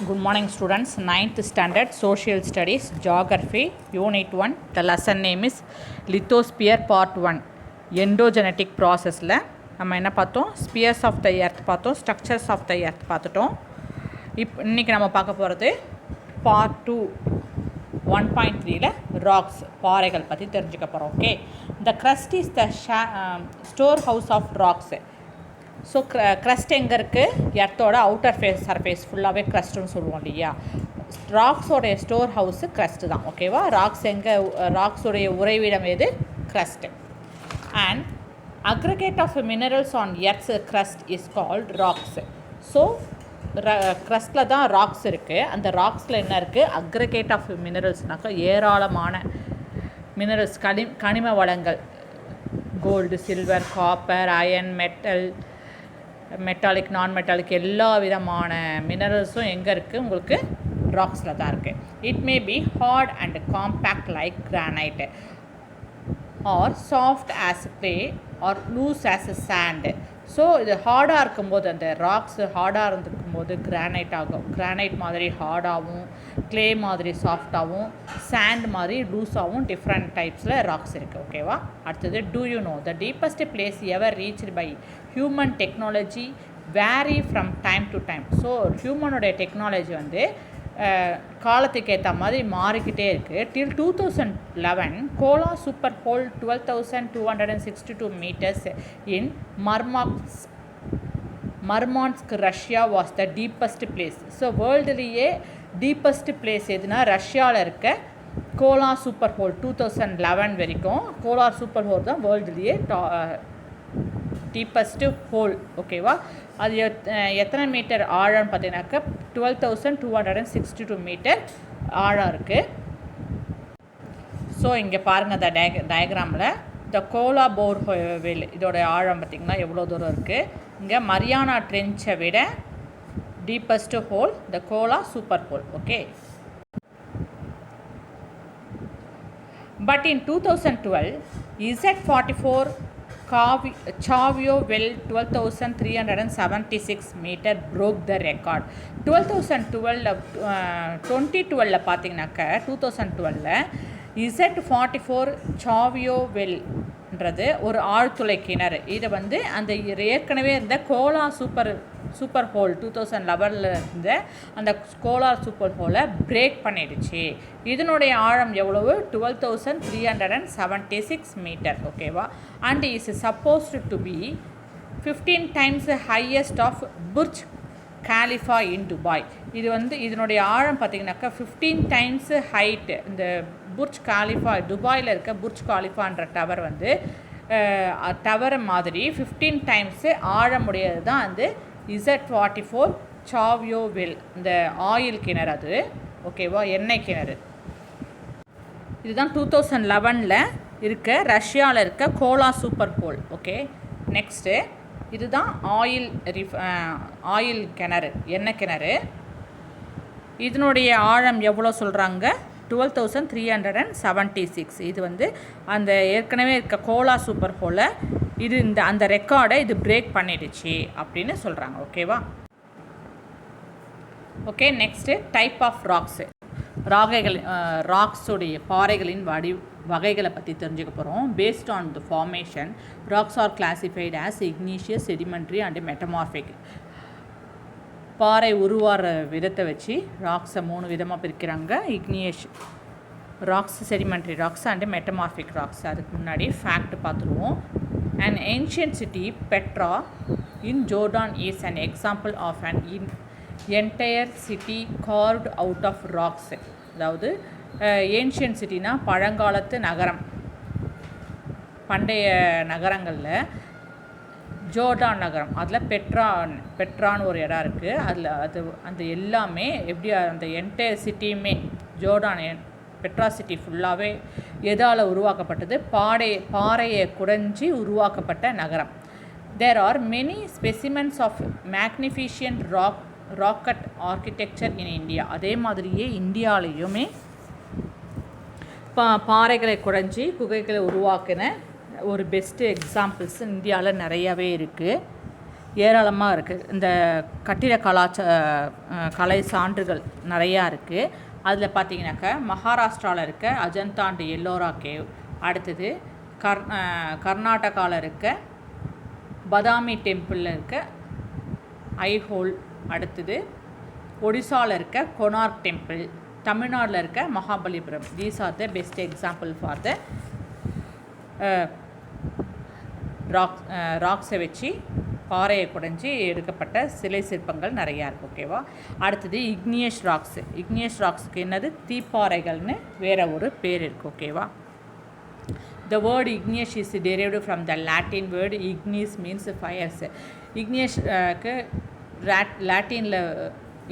Good morning students, 9th standard Social Studies, Geography, Unit 1. The lesson name is Lithosphere Part 1. Endogenetic process ல நம்ம என்ன பார்த்தோம், Spears of the earth பார்த்தோம், structures of the earth பார்த்துட்டோம். இன்றைக்கி நம்ம பார்க்க போகிறது பார்ட் 2 1.3ல ராக்ஸ், பாறைகள் பற்றி தெரிஞ்சுக்க போகிறோம். Okay, the crust is the store house of rocks. So crust எங்கே இருக்குது, எர்த்தோட அவுட்டர் சர்ஃபேஸ் ஃபுல்லாகவே க்ரஸ்ட்டுன்னு சொல்லுவோம் இல்லையா. ராக்ஸோடைய ஸ்டோர் ஹவுஸு க்ரஸ்ட்டு தான். ஓகேவா, ராக்ஸோடைய உறைவிடம் எது, crust. And aggregate of minerals on earth's crust is called rocks. So க்ரஸ்ட்டில் தான் ராக்ஸ் இருக்குது. அந்த ராக்ஸில் என்ன இருக்குது, அக்ரிகேட் ஆஃப் மினரல்ஸ்னாக்கா ஏராளமான மினரல்ஸ், கனிம வளங்கள், gold, silver, copper, iron, metallic, நான் மெட்டாலிக் எல்லா விதமான மினரல்ஸும் எங்கே இருக்குது, உங்களுக்கு ராக்ஸில் தான் இருக்குது. It may be hard and compact like granite or soft as clay or loose as sand. So இது ஹார்டாக இருக்கும்போது, அந்த ராக்ஸ் ஹார்டாக இருந்துக்கும்போது கிரானைட் ஆகும், கிரானைட் மாதிரி ஹார்டாகவும், க்ளே மாதிரி சாஃப்டாகவும், சாண்ட் மாதிரி லூஸாகவும் டிஃப்ரெண்ட் டைப்ஸில் ராக்ஸ் இருக்குது. ஓகேவா. அடுத்தது, do you know the deepest place ever reached by human technology vary from time to time. So ஹியூமனுடைய டெக்னாலஜி வந்து காலத்துக்கு ஏற்ற மாதிரி மாறிக்கிட்டே இருக்குது. Till 2011 Kola super hole 12,262 meters in Murmansk Russia was the deepest place. So வேர்ல்டுலேயே deepest place எதுனா ரஷ்யாவில் இருக்க கோலா சூப்பர் ஹோல் 2011 வரைக்கும் கோலார் சூப்பர் ஹோல் தான் வேர்ல்டுலேயே டீப்பஸ்ட்டு ஹோல். ஓகேவா. அது எத்தனை மீட்டர் ஆழம்னு பார்த்தீங்கன்னாக்கா 12,262 மீட்டர் ஆழம் இருக்குது. ஸோ இங்கே பாருங்கள், இந்த டயக்ராமில் இந்த கோலா போர்வெல் இதோட ஆழம் பார்த்திங்கன்னா எவ்வளோ தூரம் இருக்குது. இங்கே மரியானா ட்ரென்ச்சை விட deepest hole the Kola super hole. Okay. But in 2012 Z44 Chavio well 12,376 meter broke the record. 2012 பார்த்தீங்கன்னாக்க 2012 Z44 Chavio வெல்ன்றது ஒரு ஆழ்துளை கிணறு. இதை வந்து அந்த ஏற்கனவே இருந்த கோலா சூப்பர் ஹோல் 2011 இருந்த அந்த கோலார் சூப்பர் ஹோலை பிரேக் பண்ணிடுச்சு. இதனுடைய ஆழம் எவ்வளவு, 12,376 மீட்டர். ஓகேவா. And is supposed to be 15 times highest of Burj Khalifa in Dubai. இது வந்து இதனுடைய ஆழம் பார்த்திங்கனாக்கா 15 times ஹைட்டு. இந்த புர்ஜ் காலிஃபா, துபாயில் இருக்க புர்ஜ் காலிஃபான்ற டவர் வந்து டவர் மாதிரி 15 times ஆழமுடையது தான் அந்த Z44 சாவியோ வெல், இந்த ஆயில் கிணறு அது. ஓகேவா, எண்ணெய் கிணறு. இதுதான் 2011 இருக்க ரஷ்யாவில் இருக்க Cola super hole. Okay. Next, இதுதான் ஆயில் கிணறு, எண்ணெய் கிணறு. இதனுடைய ஆழம் எவ்வளோ சொல்கிறாங்க, 12,376. இது வந்து அந்த ஏற்கனவே இருக்க கோலா சூப்பர் ஹோலை அந்த ரெக்கார்டை இது பிரேக் பண்ணிடுச்சு அப்படின்னு சொல்கிறாங்க. ஓகேவா. Okay. Next, type of rocks, ராக்ஸுடைய பாறைகளின் வகைகளை பற்றி தெரிஞ்சுக்க போகிறோம். Based on the formation, rocks are classified as igneous, sedimentary and metamorphic. பாறை உருவார விதத்தை வச்சு ராக்ஸை 3 விதமாக பிரிக்கிறாங்க. Igneous rocks, sedimentary rocks and metamorphic rocks. அதுக்கு முன்னாடி ஃபேக்ட் பார்த்துருவோம். An ancient city, Petra, in Jordan is an example of an entire city carved out of rocks. அதாவது ஏன்ஷியன்ட் சிட்டினா பழங்காலத்து நகரம். பண்டைய நகரங்களில் ஜோர்டான் நகரம், அதில் பெட்ரான்னு ஒரு இடம் இருக்குது. அந்த எல்லாமே எப்படி, அந்த என்டையர் சிட்டியுமே ஜோர்டான் பெட்ரா சிட்டி ஃபுல்லாகவே எதால் உருவாக்கப்பட்டது, பாறையை குடைஞ்சி உருவாக்கப்பட்ட நகரம். There are many specimens of magnificent rock cut architecture in India. அதே மாதிரியே இந்தியாவிலையுமே பாறைகளை குடைஞ்சி குகைகளை உருவாக்கின ஒரு பெஸ்ட்டு எக்ஸாம்பிள்ஸ் இந்தியாவில் நிறையாவே இருக்குது. ஏராளமாக இருக்குது. இந்த கட்டிட கலை சான்றுகள் நிறையா இருக்குது. அதில் பார்த்தீங்கன்னாக்கா மகாராஷ்டிராவில் இருக்க அஜந்தா அண்ட் எல்லோரா கேவ், அடுத்தது கர்நாடகாவில் இருக்க பதாமி டெம்பிளில் இருக்க ஐஹோல், அடுத்தது ஒடிசாவில் இருக்க கொனார்க் டெம்பிள், தமிழ்நாட்டில் இருக்க Mahabalipuram. These are the best example for the ராக்ஸை வச்சு பாறையை குடைஞ்சி எடுக்கப்பட்ட சிலை சிற்பங்கள் நிறையா இருக்குது. ஓகேவா. அடுத்தது இக்னியஸ் ராக்ஸு. இக்னியஸ் ராக்ஸுக்கு என்னது, தீப்பாறைகள்னு வேறு ஒரு பேர் இருக்குது. ஓகேவா. The word igneous is derived from the Latin word ignis means fires. இக்னியஸ்க்கு லாட்டினில்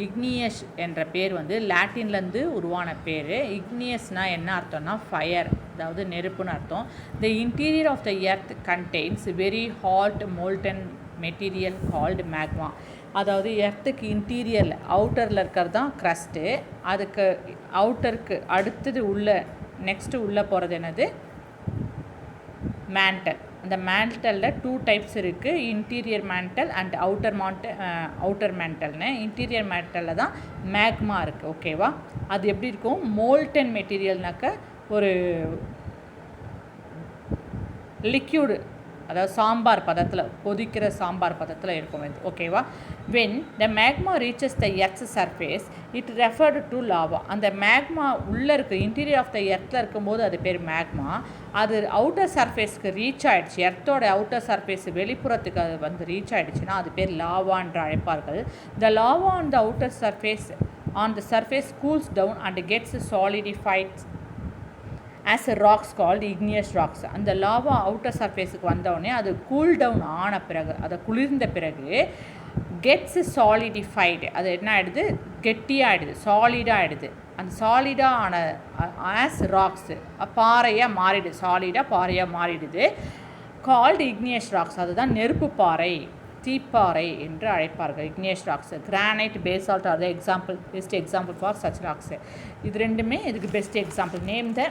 இக்னியஸ் என்ற பேர் வந்து லாட்டின்லேருந்து உருவான பேர். இக்னியஸ்னால் என்ன அர்த்தம்னா ஃபயர், அதாவது நெருப்புன்னு அர்த்தம். The interior of the earth contains very hot molten material called magma. அதாவது எர்த்துக்கு இன்டீரியரில் அவுட்டரில் இருக்கிறது தான் க்ரஸ்ட்டு. அதுக்கு அவுட்டருக்கு அடுத்தது நெக்ஸ்ட்டு உள்ளே போகிறது என்னது, மேண்டல். அந்த மேண்டலில் 2 டைப்ஸ் இருக்குது, இன்டீரியர் மேண்டல் அண்ட் அவுட்டர் மேண்டல்னு. இன்டீரியர் மேண்டலில் தான் மேக்மா இருக்குது. ஓகேவா. அது எப்படி இருக்கும், மோல்டன் மெட்டீரியல்னாக்க ஒரு லிக்யூடு, அதாவது சாம்பார் பதத்தில், கொதிக்கிற சாம்பார் பதத்தில் இருக்கும் இது. ஓகேவா. When the magma reaches the earths surface it referred to lava. அந்த மேக்மா உள்ளே இருக்குது, இன்டீரியர் ஆஃப் த எர்த்தில் இருக்கும்போது அது பேர் மேக்மா. அது அவுட்டர் சர்ஃபேஸ்க்கு ரீச் ஆகிடுச்சு, எர்த்தோட அவுட்டர் சர்ஃபேஸ் வெளிப்புறத்துக்கு அது வந்து ரீச் ஆகிடுச்சுன்னா அது பேர் லாவா என்று அழைப்பார்கள். The lava on the outer surface cools down and gets solidified as a rocks called igneous rocks. அந்த லாவா அவுட்டர் சர்ஃபேஸுக்கு வந்தோடனே அது கூல் டவுன் ஆன பிறகு, அதை குளிர்ந்த பிறகு கெட்ஸ் சாலிடிஃபைடு, அது என்ன ஆகிடுது, கெட்டியாகிடுது, சாலிடாக ஆகிடுது. அந்த சாலிடாக ஆன ஆஸ் ராக்ஸு பாறையாக மாறிடுது, சாலிடாக பாறையாக மாறிடுது. கால்டு இக்னியஸ் ராக்ஸ், அதுதான் நெருப்பு பாறை, தீப்பாறை என்று அழைப்பார்கள். Igneous rocks, granite, basalt are the best example for such rocks. இது ரெண்டுமே இதுக்கு best example. Name the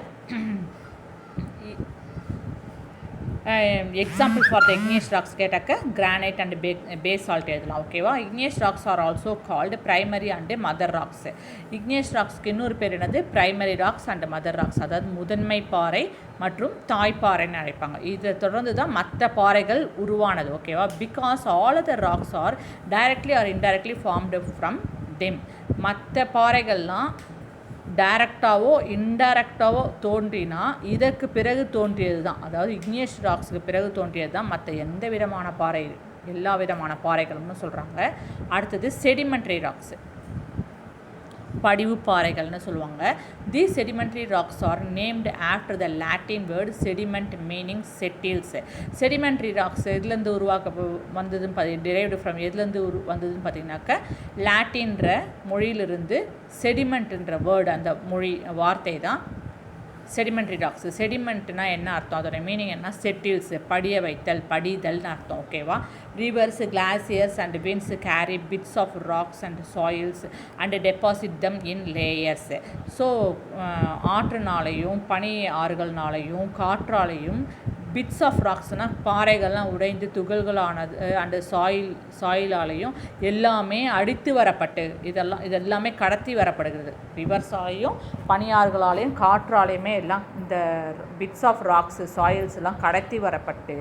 example for the igneous rocks கேட்டாக்க கிரானைட் அண்ட் பேசால்ட் எழுதலாம். ஓகேவா. Igneous rocks are also called primary and mother rocks. Igneous ராக்ஸ்க்கு இன்னொரு பேர் என்னது, primary rocks and mother rocks, அதாவது முதன்மை பாறை மற்றும் தாய்ப்பாறைன்னு அழைப்பாங்க. இதை தொடர்ந்து தான் மற்ற பாறைகள் உருவானது. ஓகேவா. Because all other rocks R directly R indirectly formed from them. மற்ற பாறைகள்லாம் டைரக்டாவோ இன்டைரக்டாவோ தோன்றினா இதற்கு பிறகு தோன்றியது தான், அதாவது இக்னியஸ் ராக்ஸுக்கு பிறகு தோன்றியது தான் மற்ற எந்த விதமான பாறை, எல்லா விதமான பாறைகள்னு சொல்கிறாங்க. அடுத்தது செடிமெண்ட்ரி ராக்ஸு, படிவு பாறைகள்னு சொல்லுவாங்க. The sedimentary rocks are named after the Latin word sediment meaning settles. Sedimentary rocks எதுலேருந்து வந்ததுன்னு டிரைவ்டு ஃப்ரம் எதுலேருந்து வந்ததுன்னு பார்த்தீங்கன்னாக்கா லாட்டின்ற மொழியிலிருந்து செடிமெண்ட்ன்ற வேர்டு, அந்த வார்த்தை தான் செடிமெண்ட்ரி ராக்ஸ். செடிமெண்ட்னா என்ன அர்த்தம், அதோட மீனிங் என்ன, செட்டில்ஸ், படிய வைத்தல், படிதல்னு அர்த்தம். ஓகேவா. Rivers, glaciers and winds carry bits of rocks and soils and deposit them in layers. So ஆற்றுனாலையும் பனி ஆறுகள்னாலையும் காற்றாலையும் பிட்ஸ் ஆஃப் ராக்ஸ்னால் பாறைகள்லாம் உடைந்து துகள்களானது அண்டு சாயிலாலையும் எல்லாமே அடித்து வரப்பட்டு இதெல்லாமே கடத்தி வரப்படுகிறது. ரிவர்ஸாலையும் பனியாறுகளாலையும் காற்றாலையுமே எல்லாம் இந்த பிட்ஸ் ஆஃப் ராக்ஸ் சாயில்ஸ் எல்லாம் கடத்தி வரப்பட்டு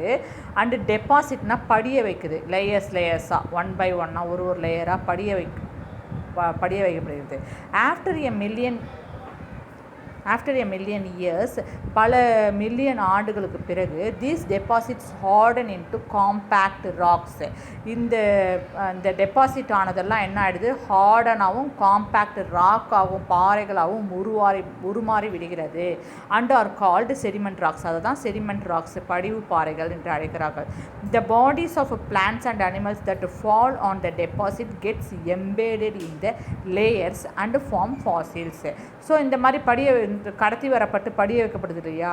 அண்டு டெபாசிட்னா படிய வைக்குது, லேயர்ஸாக 1 by 1 ஒரு லேயராக படிய வைக்கப்படுகிறது. ஆஃப்டர் எ மில்லியன் இயர்ஸ், பல மில்லியன் ஆண்டுகளுக்கு பிறகு these deposits harden into compact rocks. இந்த டெபாசிட் ஆனதெல்லாம் என்ன ஆகிடுது, ஹார்டனாகவும் காம்பேக்ட் ராக்காகவும் பாறைகளாகவும் உருமாறி விடுகிறது. And are called sediment rocks, அதை தான் செடிமெண்ட் ராக்ஸ், படிவு பாறைகள் என்று அழைக்கிறார்கள். The bodies of plants and animals that fall on the deposit gets embedded in the layers and form fossils. So இந்த மாதிரி கடத்தி வரப்பட்டு படிய வைக்கப்படுது இல்லையா,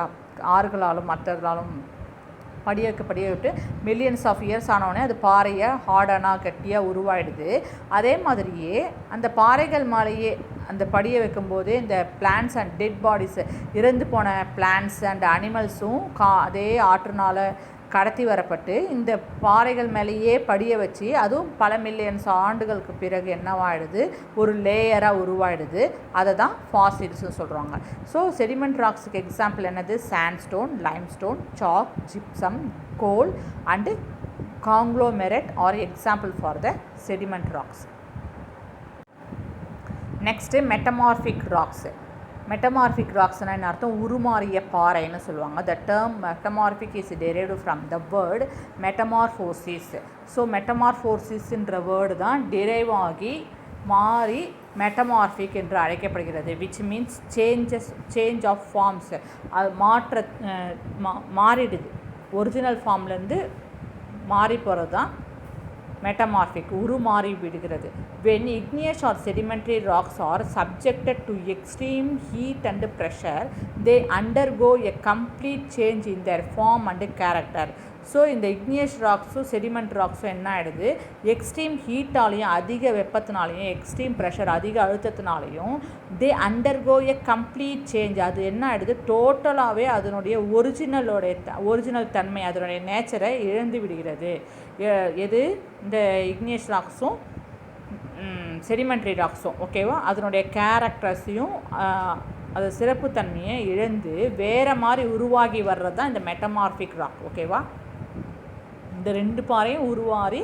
ஆறுகளாலும் மற்றவர்களாலும் படிய விட்டு மில்லியன்ஸ் ஆஃப் இயர்ஸ் ஆனவுடனே அது பாறையை ஹார்டனாக கட்டியாக உருவாயிடுது. அதே மாதிரியே அந்த பாறைகள் மேலேயே அந்த படிய வைக்கும்போது இந்த பிளான்ட்ஸ் அண்ட் டெட் பாடிஸ், இறந்து போன பிளான்ட்ஸ் அண்ட் அனிமல்ஸும் அதே ஆற்றுனால கடத்தி வரப்பட்டு இந்த பாறைகள் மேலேயே படிய வச்சு அதுவும் பல மில்லியன்ஸ் ஆண்டுகளுக்கு பிறகு என்னவாயிடுது, ஒரு லேயராக உருவாயிடுது. அதை தான் ஃபாசில்ஸ்னு சொல்கிறாங்க. ஸோ செடிமெண்ட் ராக்ஸுக்கு எக்ஸாம்பிள் என்னது? Sandstone, limestone, chalk, gypsum, coal and conglomerate are example for the sediment rocks. Next metamorphic rocks. Metamorphic ராக்ஸ்னால் என்ன அர்த்தம்? உருமாறிய பாறைன்னு சொல்லுவாங்க. The term metamorphic is derived from the word metamorphosis. So மெட்டமார்ஃபோசிஸ்ன்ற வேர்டு தான் டிரைவ் ஆகி மாறி மெட்டமார்ஃபிக் என்று அழைக்கப்படுகிறது. Which means change of forms. அது மாறிடுது. ஒரிஜினல் ஃபார்ம்லேருந்து மாறி போகிறது தான் மெட்டமார்ஃபிக், உருமாறி விடுகிறது. when igneous or sedimentary rocks are subjected to extreme heat and pressure, they undergo a complete change in their form and character. So இந்த இக்னியஸ் ராக்ஸும் sediment ராக்ஸும் என்ன ஆகிடுது, எக்ஸ்ட்ரீம் ஹீட்டாலையும் அதிக வெப்பத்தினாலையும் எக்ஸ்ட்ரீம் ப்ரெஷர் அதிக அழுத்தத்தினாலையும் they undergo a complete change. அது என்ன ஆகிடுது, டோட்டலாகவே அதனுடைய ஒரிஜினல் தன்மை, அதனுடைய நேச்சரை இழந்து விடுகிறது. எது? இந்த இக்னியஸ் ராக்ஸும் செடிமெண்ட்ரி ராக்ஸும் ஓகேவா, அதனுடைய கேரக்டர்ஸையும் அது சிறப்புத்தன்மையை இழந்து வேறு மாதிரி உருவாகி வர்றது தான் இந்த மெட்டமார்ஃபிக் ராக். ஓகேவா, இந்த ரெண்டு பாறையும் உருவாகி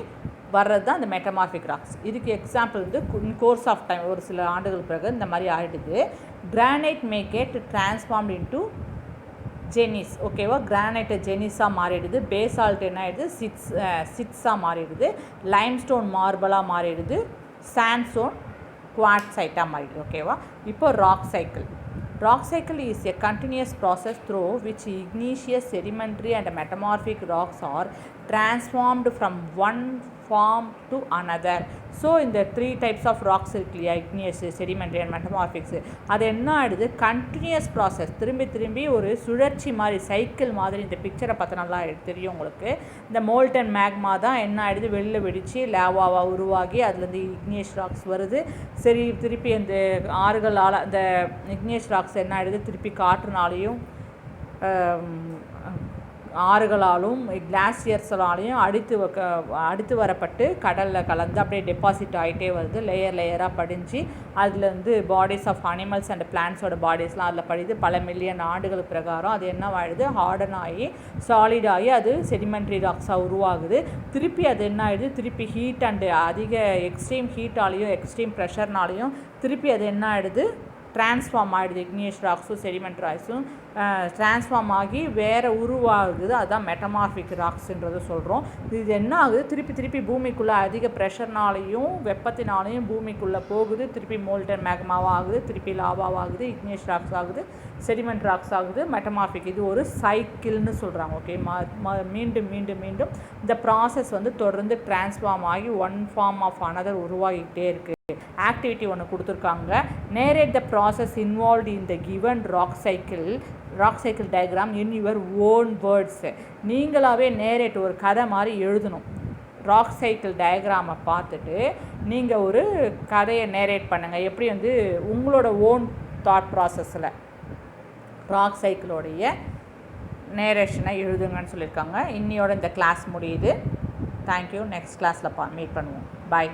வர்றது தான் இந்த மெட்டமார்ஃபிக் ராக்ஸ். இதுக்கு எக்ஸாம்பிள் வந்து கோர்ஸ் ஆஃப் டைம் ஒரு சில ஆண்டுகள் பிறகு இந்த மாதிரி ஆகிடுது. Granite may get transformed into gneiss. ஓகேவா, கிரானைட்டு ஜெனிஸாக மாறிடுது. பேசால்ட் என்ன ஆகிடுது, சிட்ஸாக மாறிடுது. லைம்ஸ்டோன் மார்பலாக மாறிடுது. சாண்ட்ஸ்டோன் குவார்ட்சைட்டாக மாறிடுது. ஓகேவா, இப்போ rock cycle. Rock cycle is a continuous process through which igneous, sedimentary and metamorphic rocks are transformed from one form to another. So இந்த 3 types of rocks இருக்கு இல்லையா, igneous, sedimentary and metamorphics. அது என்ன ஆகிடுது, continuous process, திரும்பி ஒரு சுழற்சி மாதிரி, சைக்கிள் மாதிரி. இந்த பிக்சரை பார்த்து நல்லா தெரியும் உங்களுக்கு. இந்த மோல்டன் மேக்மா தான் என்ன ஆகிடுது, வெளில வெடித்து லாவாவாக உருவாகி அதுலேருந்து இக்னியஸ் ராக்ஸ் வருது. சரி, திருப்பி அந்த ஆறுகளால் அந்த இக்னியஸ் ராக்ஸ் என்ன ஆகிடுது, திருப்பி காற்றுனாலையும் ஆறுகளாலும் கிளாசியர்ஸ்னாலையும் அடித்து வரப்பட்டு கடலில் கலந்து அப்படியே டெபாசிட் ஆகிட்டே வருது. லேயராக படிஞ்சு அதுலேருந்து பாடிஸ் ஆஃப் அனிமல்ஸ் அண்ட் பிளான்ஸோட பாடிஸ்லாம் அதில் படிது. பல மில்லியன் ஆண்டுகள் பிரகாரம் அது என்னவாயிடுது, ஹார்டன் ஆகி சாலிட் ஆகி அது செடிமெண்ட்ரி ராக்ஸாக உருவாகுது. திருப்பி அது என்ன ஆகிடுது, திருப்பி ஹீட் அண்டு அதிக எக்ஸ்ட்ரீம் ஹீட்டாலையும் எக்ஸ்ட்ரீம் ப்ரெஷர்னாலையும் திருப்பி அது என்ன ஆகிடுது, ட்ரான்ஸ்ஃபார்ம் ஆகிடுது. இக்னியஸ் ராக்ஸும் செடிமெண்ட் ராக்ஸும் ட்ரான்ஸ்ஃபார்ம் ஆகி வேறு உருவாகுது. அதுதான் மெட்டமார்ஃபிக் ராக்ஸுன்றது சொல்கிறோம். இது என்ன ஆகுது, திருப்பி பூமிக்குள்ளே அதிக ப்ரெஷர்னாலையும் வெப்பத்தினாலையும் பூமிக்குள்ளே போகுது. திருப்பி மோல்டன் மேக்மாவாக ஆகுது, திருப்பி லாவாகுது, இக்னியஸ் ராக்ஸ் ஆகுது, செடிமெண்ட் ராக்ஸ் ஆகுது, மெட்டமார்ஃபிக். இது ஒரு சைக்கிள்னு சொல்கிறாங்க. ஓகே, மீண்டும் இந்த ப்ராசஸ் வந்து தொடர்ந்து ட்ரான்ஸ்ஃபார்ம் ஆகி ஒன் ஃபார்ம் ஆஃப் அனதர் உருவாகிட்டே இருக்குது. ஆக்டிவிட்டி ஒன்று கொடுத்துருக்காங்க. Narrate the process involved in the given rock cycle diagram in your own words. நீங்களாகவே நேரேட் ஒரு கதை மாதிரி எழுதணும். ராக் சைக்கிள் டயக்ராமை பார்த்துட்டு நீங்கள் ஒரு கதையை நேரேட் பண்ணுங்கள். எப்படி வந்து உங்களோட ஓன் தாட் ப்ராசஸில் ராக் சைக்கிளோடைய நேரேஷனை எழுதுங்கன்னு சொல்லியிருக்காங்க. இன்னையோட இந்த கிளாஸ் முடியுது. தேங்க்யூ. நெக்ஸ்ட் கிளாஸில் மீட் பண்ணுவோம். பாய்.